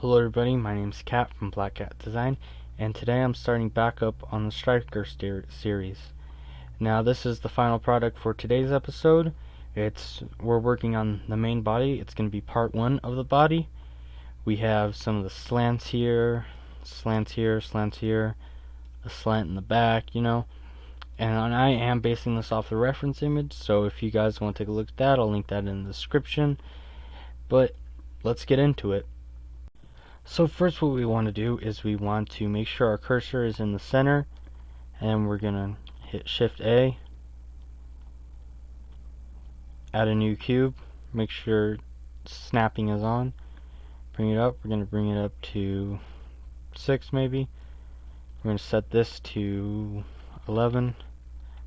Hello everybody, my name's Kat from Black Cat Design, and today I'm starting back up on the Stryker series. Now this is the final product for today's episode. We're working on the main body. It's going to be part 1 of the body. We have some of the slants here, slants here, slants here, a slant in the back, and I am basing this off the reference image, so if you guys want to take a look at that, I'll link that in the description. But let's get into it. So first what we want to do is we want to make sure our cursor is in the center, and we're going to hit Shift A, add a new cube, make sure snapping is on, bring it up. We're going to bring it up to 6 maybe. We're going to set this to 11.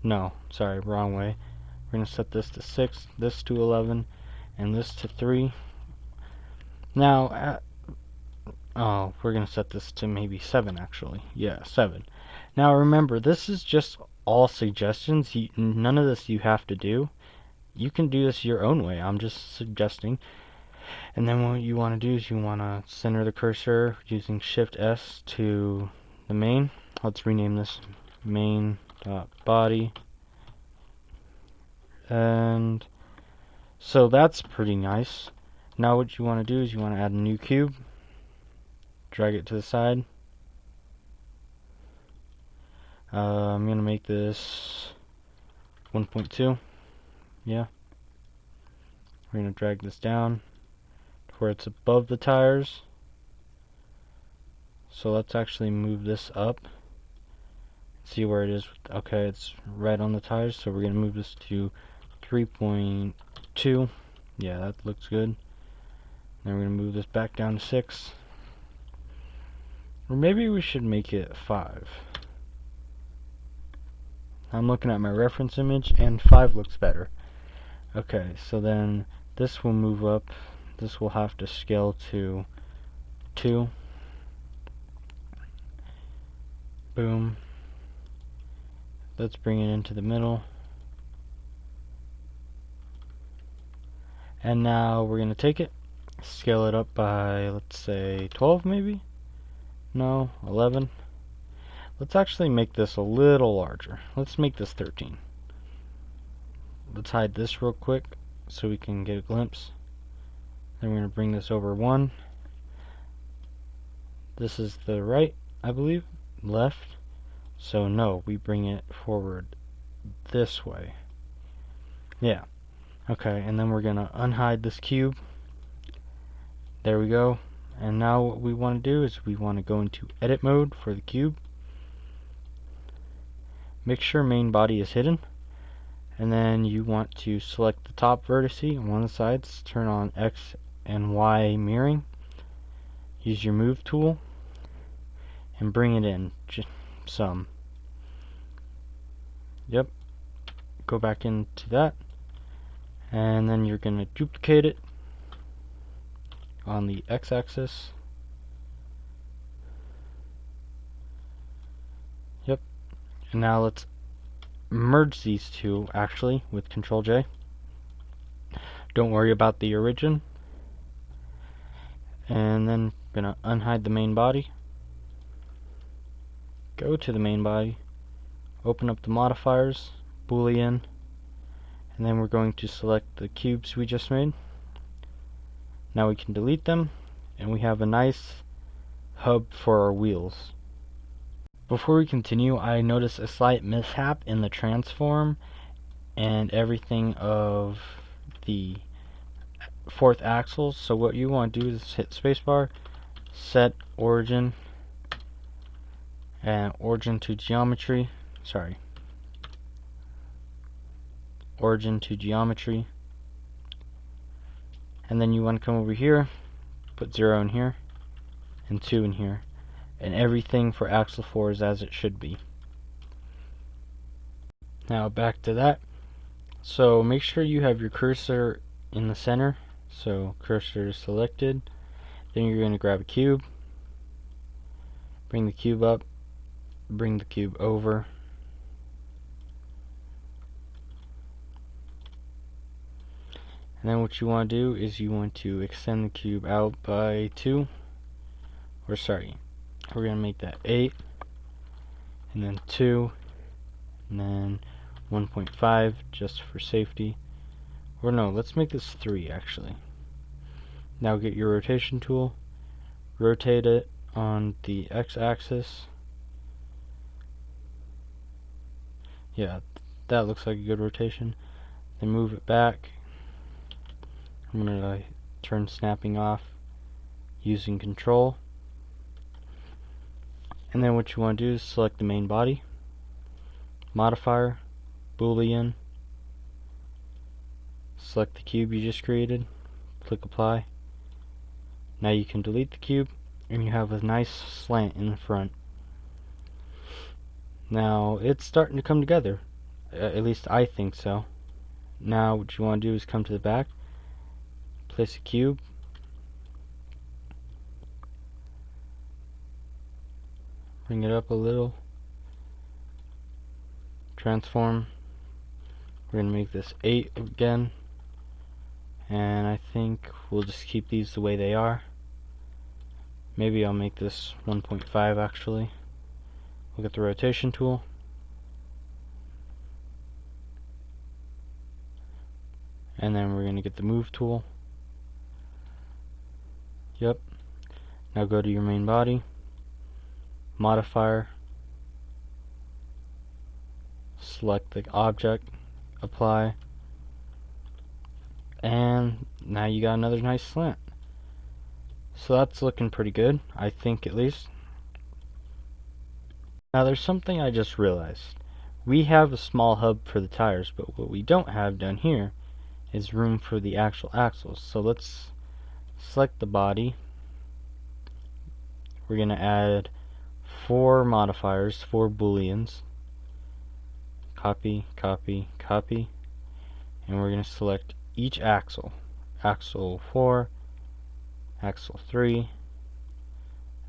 No, sorry, wrong way. We're going to set this to 6, this to 11, and this to 3. Now, we're going to set this to maybe 7 actually. Yeah, 7. Now remember, this is just all suggestions. None of this you have to do. You can do this your own way. I'm just suggesting. And then what you want to do is you want to center the cursor using Shift S to the main. Let's rename this main.body. And so that's pretty nice. Now what you want to do is you want to add a new cube. Drag it to the side. I'm going to make this 1.2. Yeah. We're going to drag this down to where it's above the tires. So let's actually move this up. See where it is. Okay, it's right on the tires. So we're going to move this to 3.2. Yeah, that looks good. Then we're going to move this back down to 6. Or maybe we should make it 5. I'm looking at my reference image and 5 looks better. Okay, so then this will move up. This will have to scale to 2. Boom. Let's bring it into the middle. And now we're going to take it, scale it up by, let's say, 12 maybe? No, 11. Let's actually make this a little larger. Let's make this 13. Let's hide this real quick so we can get a glimpse. Then we're going to bring this over 1. This is the right, I believe. Left. So no, we bring it forward this way. Yeah. Okay, and then we're going to unhide this cube. There we go. And now what we want to do is we want to go into edit mode for the cube. Make sure main body is hidden. And then you want to select the top vertice on one of the sides. Turn on X and Y mirroring. Use your move tool. And bring it in. Just some. Yep. Go back into that. And then you're going to duplicate it on the x-axis. Yep. And now let's merge these two actually with Control J. Don't worry about the origin. And then gonna unhide the main body. Go to the main body. Open up the modifiers, Boolean, and then we're going to select the cubes we just made. Now we can delete them, and we have a nice hub for our wheels. Before we continue, I noticed a slight mishap in the transform and everything of the 4th axle. So what you want to do is hit spacebar, set origin, and origin to geometry. Origin to geometry. And then you want to come over here, put 0 in here, and 2 in here. And everything for axle 4 is as it should be. Now back to that. So make sure you have your cursor in the center. So cursor is selected. Then you're going to grab a cube. Bring the cube up. Bring the cube over. And then what you want to do is you want to extend the cube out by 2. Or sorry, we're going to make that 8, and then 2, and then 1.5 just for safety. Or no, let's make this 3 actually. Now get your rotation tool, rotate it on the x-axis. Yeah, that looks like a good rotation. Then move it back. I'm going to turn snapping off using control. And then what you want to do is select the main body, modifier, boolean, select the cube you just created, click apply. Now you can delete the cube and you have a nice slant in the front. Now it's starting to come together, at least I think so. Now what you want to do is come to the back, place a cube, bring it up a little, transform. We're going to make this 8 again, and I think we'll just keep these the way they are. Maybe I'll make this 1.5 actually. Look at the rotation tool. And then we're going to get the move tool. Yep. Now go to your main body, modifier, select the object, apply, and now you got another nice slant. So that's looking pretty good, I think, at least. Now there's something I just realized. We have a small hub for the tires, but what we don't have down here is room for the actual axles. So let's select the body. We're going to add 4 modifiers, 4 booleans. Copy, copy, copy. And we're going to select each axle. Axle 4, axle 3,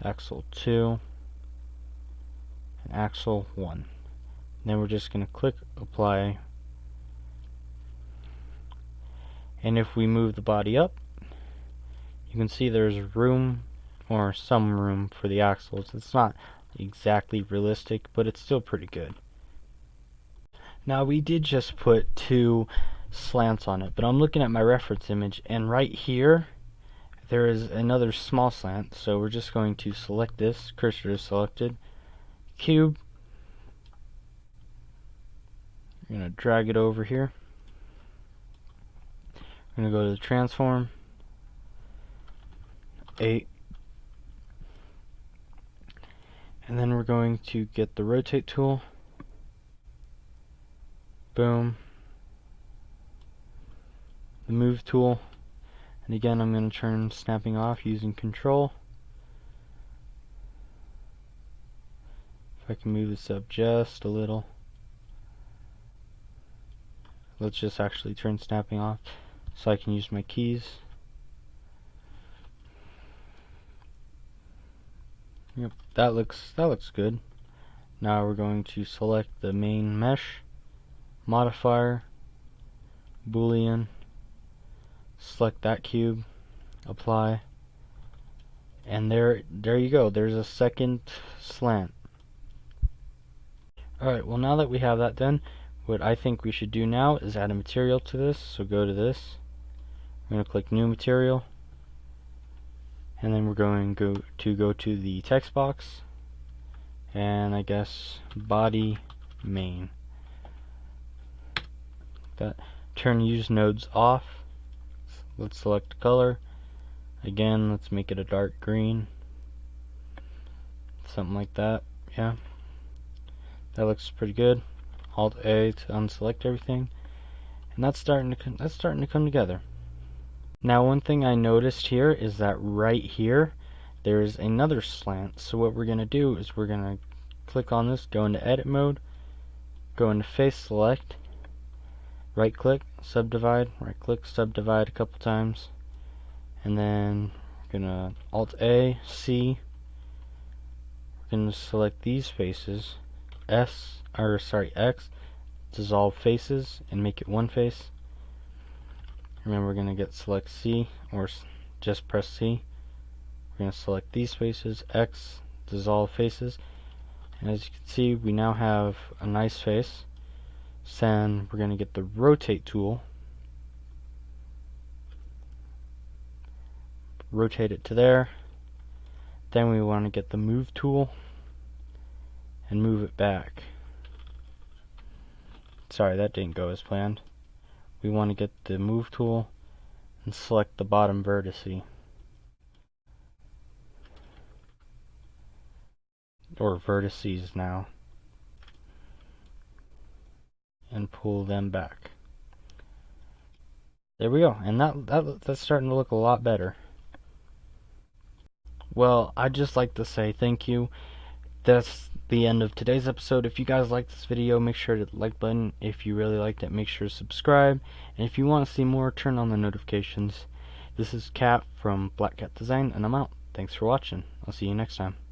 axle 2, and axle 1. Then we're just going to click apply. And if we move the body up, you can see there's room, or some room, for the axles. It's not exactly realistic, but it's still pretty good. Now we did just put 2 slants on it, but I'm looking at my reference image, and right here there is another small slant, so we're just going to select this. Cursor is selected, cube. We're going to drag it over here. We're going to go to the transform, 8, and then we're going to get the rotate tool, boom, the move tool, and again I'm going to turn snapping off using control. If I can move this up just a little. Let's just actually turn snapping off so I can use my keys. Yep, that looks good. Now we're going to select the main mesh, modifier, boolean, select that cube, apply, and there you go. There's a second slant. Alright, well now that we have that done, what I think we should do now is add a material to this. So go to this, we're going to click new material, and then we're going to go to the text box, and I guess body main. That, turn use nodes off. Let's select color. Again, let's make it a dark green, something like that. Yeah, that looks pretty good. Alt A to unselect everything, and that's starting to come together. Now one thing I noticed here is that right here there's another slant. So what we're going to do is we're going to click on this, go into edit mode, go into face select, right click, subdivide, right click, subdivide a couple times, and then we're going to Alt A, C, we're going to select these faces, X, dissolve faces and make it one face. Remember, we're going to get select C, or just press C, We're going to select these faces, X, dissolve faces, and as you can see, we now have a nice face. So then we're going to get the rotate tool, rotate it to there. Then we want to get the move tool and move it back. Sorry, that didn't go as planned. We want to get the move tool and select the bottom vertice, or vertices now, and pull them back. There we go, and that's starting to look a lot better. Well, I'd just like to say thank you. That's the end of today's episode. If you guys liked this video, make sure to hit the like button. If you really liked it, make sure to subscribe. And if you want to see more, turn on the notifications. This is Cat from Black Cat Design, and I'm out. Thanks for watching. I'll see you next time.